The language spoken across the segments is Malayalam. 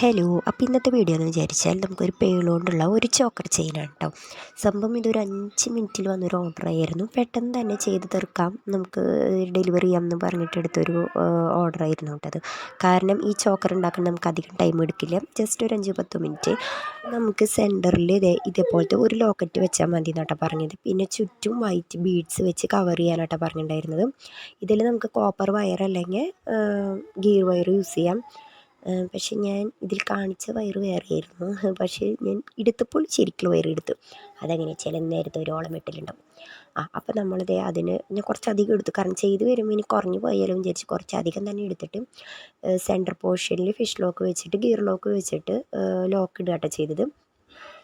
ഹലോ, അപ്പോൾ ഇന്നത്തെ വീഡിയോ എന്ന് വിചാരിച്ചാൽ നമുക്കൊരു പേൾ കൊണ്ടുള്ള ഒരു ചോക്കർ ചെയിനാണ് കേട്ടോ. സംഭവം ഇതൊരു 5 മിനിറ്റിൽ വന്നൊരു ഓർഡർ ആയിരുന്നു. പെട്ടെന്ന് തന്നെ ചെയ്ത് തീർക്കാം, നമുക്ക് ഡെലിവറി ചെയ്യാമെന്ന് പറഞ്ഞിട്ട് എടുത്തൊരു ഓർഡർ ആയിരുന്നു കേട്ടത്. കാരണം ഈ ചോക്കർ ഉണ്ടാക്കാൻ നമുക്ക് അധികം ടൈം എടുക്കില്ല, ജസ്റ്റ് ഒരു 5-10 മിനിറ്റ്. നമുക്ക് സെൻറ്ററിൽ ഇതേപോലത്തെ ഒരു ലോക്കറ്റ് വെച്ചാൽ മതി എന്നാട്ടോ പറഞ്ഞത്. പിന്നെ ചുറ്റും വൈറ്റ് ബീഡ്സ് വെച്ച് കവർ ചെയ്യാനാട്ടോ പറഞ്ഞിട്ടുണ്ടായിരുന്നത്. ഇതിൽ നമുക്ക് കോപ്പർ വയർ അല്ലെങ്കിൽ ഗിയർ വയർ യൂസ് ചെയ്യാം. പക്ഷേ ഞാൻ ഇതിൽ കാണിച്ച വയർ വേറെയായിരുന്നു. പക്ഷേ ഞാൻ എടുത്തപ്പോൾ ശരിക്കുള്ള വയർ എടുത്തു. അതെങ്ങനെ ചില നേരത്തെ ഒരു ഓളം വെട്ടലുണ്ടാവും. അപ്പോൾ നമ്മളിത് അതിന് ഞാൻ കുറച്ചധികം എടുത്തു, കാരണം ചെയ്ത് വരുമ്പോൾ ഇനി കുറഞ്ഞു പോയാലും വിചാരിച്ച് കുറച്ചധികം തന്നെ എടുത്തിട്ട് സെൻറ്റർ പോർഷനിൽ ഫിഷ് ലോക്ക് വെച്ചിട്ട് ഗിയർ ലോക്ക് വെച്ചിട്ട് ലോക്ക് ഇടുക കേട്ടോ ചെയ്തത്.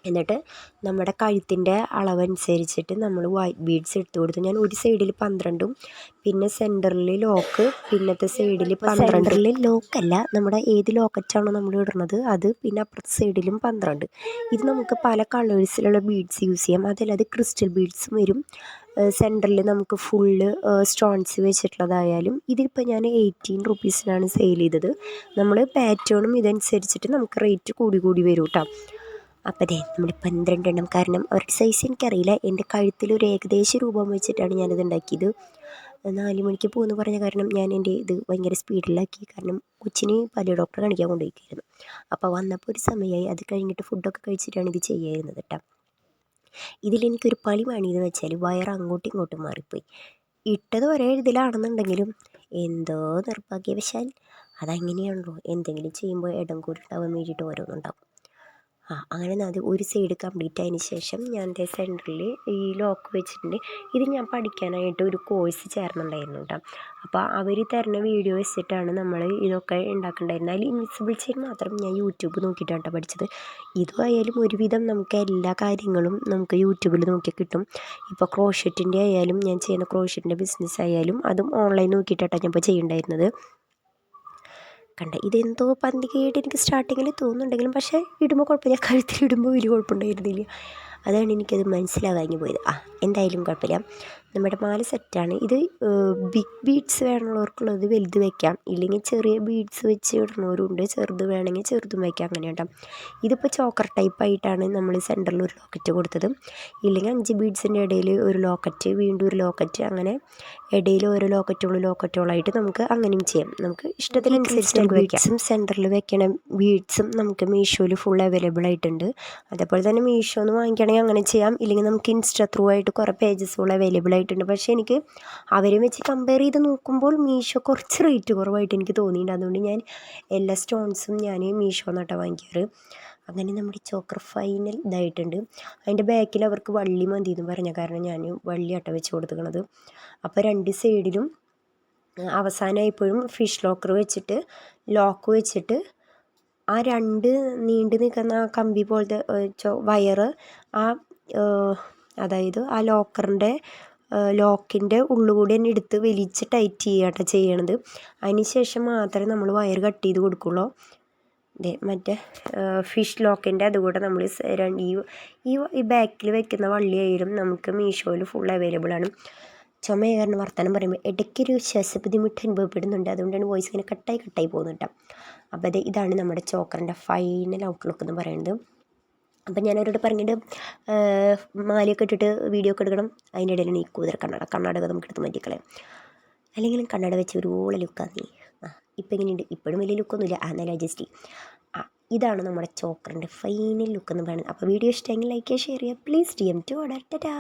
എന്നിട്ട് നമ്മുടെ കഴുത്തിൻ്റെ അളവനുസരിച്ചിട്ട് നമ്മൾ വൈറ്റ് ബീഡ്സ് എടുത്തു കൊടുത്തു. ഞാൻ ഒരു സൈഡിൽ 12ഉം പിന്നെ സെൻറ്ററിൽ ലോക്ക്, പിന്നത്തെ സൈഡിൽ 12. ലോക്കല്ല, നമ്മുടെ ഏത് ലോക്കറ്റാണോ നമ്മൾ ഇടുന്നത് അത്, പിന്നെ അപ്പുറത്തെ സൈഡിലും 12. ഇത് നമുക്ക് പല കളേഴ്സിലുള്ള ബീഡ്സ് യൂസ് ചെയ്യാം. അതല്ലാതെ ക്രിസ്റ്റൽ ബീഡ്സും വരും. സെൻറ്ററിൽ നമുക്ക് ഫുള്ള് സ്റ്റോൺസ് വെച്ചിട്ടുള്ളതായാലും. ഇതിപ്പോൾ ഞാൻ 18 റുപ്പീസിനാണ് സെയിൽ ചെയ്തത്. നമ്മൾ പാറ്റേണും ഇതനുസരിച്ചിട്ട് നമുക്ക് റേറ്റ് കൂടി വരും കേട്ടോ. അപ്പോൾ നമ്മൾ 12 എണ്ണം, കാരണം അവരുടെ സൈസ് എനിക്കറിയില്ല. എൻ്റെ കഴുത്തിലൊരു ഏകദേശ രൂപം വെച്ചിട്ടാണ് ഞാനിത് ഉണ്ടാക്കിയത്. 4 മണിക്ക് പോകുമെന്ന് പറഞ്ഞ കാരണം ഞാൻ എൻ്റെ ഇത് ഭയങ്കര സ്പീഡിലാക്കി, കാരണം കൊച്ചിന് പല്ല് ഡോക്ടറെ കാണിക്കാൻ കൊണ്ടുപോയിരിക്കുന്നു. അപ്പോൾ വന്നപ്പോൾ ഒരു സമയമായി. അത് കഴിഞ്ഞിട്ട് ഫുഡൊക്കെ കഴിച്ചിട്ടാണ് ഇത് ചെയ്യായിരുന്നത് കേട്ടോ. ഇതിലെനിക്കൊരു പണി പണിയെന്ന് വെച്ചാൽ വയർ അങ്ങോട്ടും ഇങ്ങോട്ടും മാറിപ്പോയി. ഇട്ടത് ഒരേ ഇതിലാണെന്നുണ്ടെങ്കിലും എന്തോ നിർഭാഗ്യവശാൽ അതങ്ങനെയാണല്ലോ, എന്തെങ്കിലും ചെയ്യുമ്പോൾ ഇടം കൂടിണ്ടാവാൻ വേണ്ടിയിട്ട് ഓരോന്നുണ്ടാവും. അങ്ങനെ അത് ഒരു സൈഡ് കംപ്ലീറ്റ് ആയതിന് ശേഷം ഞാൻ എൻ്റെ സെൻറ്ററിൽ ഈ ലോക്ക് വെച്ചിട്ടുണ്ട്. ഇത് ഞാൻ പഠിക്കാനായിട്ട് ഒരു കോഴ്സ് ചേർന്നുണ്ടായിരുന്നു കേട്ടോ. അപ്പോൾ അവർ തരുന്ന വീഡിയോ വെച്ചിട്ടാണ് നമ്മൾ ഇതൊക്കെ ഉണ്ടാക്കുന്നുണ്ടായിരുന്നത്. അതിൽ ഇൻവിസിബിൾ ചെയിൻ മാത്രം ഞാൻ യൂട്യൂബ് നോക്കിയിട്ടാണ് കേട്ടോ പഠിച്ചത്. ഇതുമായാലും ഒരുവിധം നമുക്ക് എല്ലാ കാര്യങ്ങളും നമുക്ക് യൂട്യൂബിൽ നോക്കിയാൽ കിട്ടും. ഇപ്പോൾ ക്രോഷറ്റിൻ്റെ ആയാലും, ഞാൻ ചെയ്യുന്ന ക്രോഷറ്റിൻ്റെ ബിസിനസ് ആയാലും അതും ഓൺലൈൻ നോക്കിയിട്ടാണ് ഞാൻ ഇപ്പോൾ ചെയ്യുന്നുണ്ടായിരുന്നത്. ഇതെന്തോ പന്തികയായിട്ട് എനിക്ക് സ്റ്റാർട്ടിങ്ങിൽ തോന്നുന്നുണ്ടെങ്കിലും, പക്ഷേ ഇടുമ്പോൾ കുഴപ്പമില്ല. കഴുത്തിലിടുമ്പോൾ വലിയ കുഴപ്പമുണ്ടായിരുന്നില്ല. അതാണ് എനിക്കത് മനസ്സിലാകാഞ്ഞു പോയത്. എന്തായാലും കുഴപ്പമില്ല. നമ്മുടെ മാല സെറ്റാണ്. ഇത് ബിഗ് ബീഡ്സ് വേണമുള്ളവർക്കുള്ളത് വലുത് വയ്ക്കാം, ഇല്ലെങ്കിൽ ചെറിയ ബീഡ്സ് വെച്ച് ഇടുന്നവരുണ്ട്. ചെറുത് വേണമെങ്കിൽ ചെറുതും വയ്ക്കാം, അങ്ങനെ കേട്ടോ. ഇതിപ്പോൾ ചോക്കർ ടൈപ്പായിട്ടാണ് നമ്മൾ സെൻറ്ററിൽ ഒരു ലോക്കറ്റ് കൊടുത്തത്. ഇല്ലെങ്കിൽ 5 ബീഡ്സിൻ്റെ ഇടയിൽ ഒരു ലോക്കറ്റ്, വീണ്ടും ഒരു ലോക്കറ്റ്, അങ്ങനെ ഇടയിൽ ഓരോ ലോക്കറ്റുകളായിട്ട് നമുക്ക് അങ്ങനെയും ചെയ്യാം. നമുക്ക് ഇഷ്ടത്തിനനുസരിച്ച് നമുക്ക് ബീഡ്സും സെൻറ്ററിൽ വെക്കണ ബീഡ്സും നമുക്ക് മീഷോയിൽ ഫുൾ അവൈലബിൾ ആയിട്ടുണ്ട്. അതേപോലെ തന്നെ മീഷോന്ന് വാങ്ങിക്കുകയാണെങ്കിൽ അങ്ങനെ ചെയ്യാം, ഇല്ലെങ്കിൽ നമുക്ക് ഇൻസ്റ്റാ ത്രൂ ആയിട്ട് കുറേ പേജസ് ഫുൾ അവൈലബിൾ ആയിട്ടുണ്ട്. പക്ഷേ എനിക്ക് അവരെ വെച്ച് കമ്പയർ ചെയ്ത് നോക്കുമ്പോൾ മീഷോ കുറച്ച് റേറ്റ് കുറവായിട്ട് എനിക്ക് തോന്നിയിട്ടുണ്ട്. അതുകൊണ്ട് ഞാൻ എല്ലാ സ്റ്റോൺസും ഞാൻ മീഷോ എന്നാട്ടോ വാങ്ങിക്കാറ്. അങ്ങനെ നമ്മുടെ ചോക്കർ ഫൈനൽ ഇതായിട്ടുണ്ട്. അതിൻ്റെ ബാക്കിൽ അവർക്ക് വള്ളി മതി എന്ന് പറഞ്ഞ കാരണം ഞാൻ വള്ളി അട്ട വെച്ച് കൊടുത്തിരിക്കണത്. അപ്പോൾ 2 സൈഡിലും അവസാനമായപ്പോഴും ഫിഷ് ലോക്കർ വെച്ചിട്ട് ലോക്ക് വെച്ചിട്ട് ആ 2 നീണ്ടു നിൽക്കുന്ന ആ കമ്പി പോലത്തെ വയറ് അതായത് ആ ലോക്കിൻ്റെ ഉള്ളുകൂടി തന്നെ എടുത്ത് വലിച്ച് ടൈറ്റ് ചെയ്യുകയാട്ടോ ചെയ്യണത്. അതിന് ശേഷം മാത്രമേ നമ്മൾ വയർ കട്ട് ചെയ്ത് കൊടുക്കുള്ളൂ. മറ്റേ ഫിഷ് ലോക്കിൻ്റെ അതുകൂടെ നമ്മൾ ഈ ബാക്കിൽ വെക്കുന്ന വള്ളിയായാലും നമുക്ക് മീഷോയിൽ ഫുൾ അവൈലബിൾ ആണ്. ചുമ കാരണം വർത്തമാനം പറയുമ്പോൾ ഇടയ്ക്കൊരു ശ്വാസബുദ്ധിമുട്ട് അനുഭവപ്പെടുന്നുണ്ട്. അതുകൊണ്ടാണ് വോയിസ് ഇങ്ങനെ കട്ടായി പോകുന്നത് കേട്ടോ. അപ്പോൾ ഇതാണ് നമ്മുടെ ചോക്കറിൻ്റെ ഫൈനൽ ഔട്ട്ലുക്ക് എന്ന് പറയുന്നത്. അപ്പം ഞാനവരോട് പറഞ്ഞിട്ട് മാലയൊക്കെ ഇട്ടിട്ട് വീഡിയോ ഒക്കെ എടുക്കണം. അതിൻ്റെ ഇടയിലാണ് ഈ കൂതറ കണ്ണാടക നമുക്ക് എടുത്ത് മാറ്റിക്കളയാം. അല്ലെങ്കിലും കണ്ണട വെച്ച് ഒരു ഓള ലുക്കാണ് നീ. ഇപ്പം എങ്ങനെയുണ്ട്? ഇപ്പോഴും വലിയ ലുക്കൊന്നുമില്ല, എന്നാലും അഡ്ജസ്റ്റ് ചെയ്യും. ഇതാണ് നമ്മുടെ ചോക്കറിൻ്റെ ഫൈനൽ ലുക്ക് എന്ന് പറയുന്നത്. അപ്പോൾ വീഡിയോ ഇഷ്ടമെങ്കിൽ ലൈക്ക് ചെയ്യുക, ഷെയർ ചെയ്യുക. Please DM to order. Tata.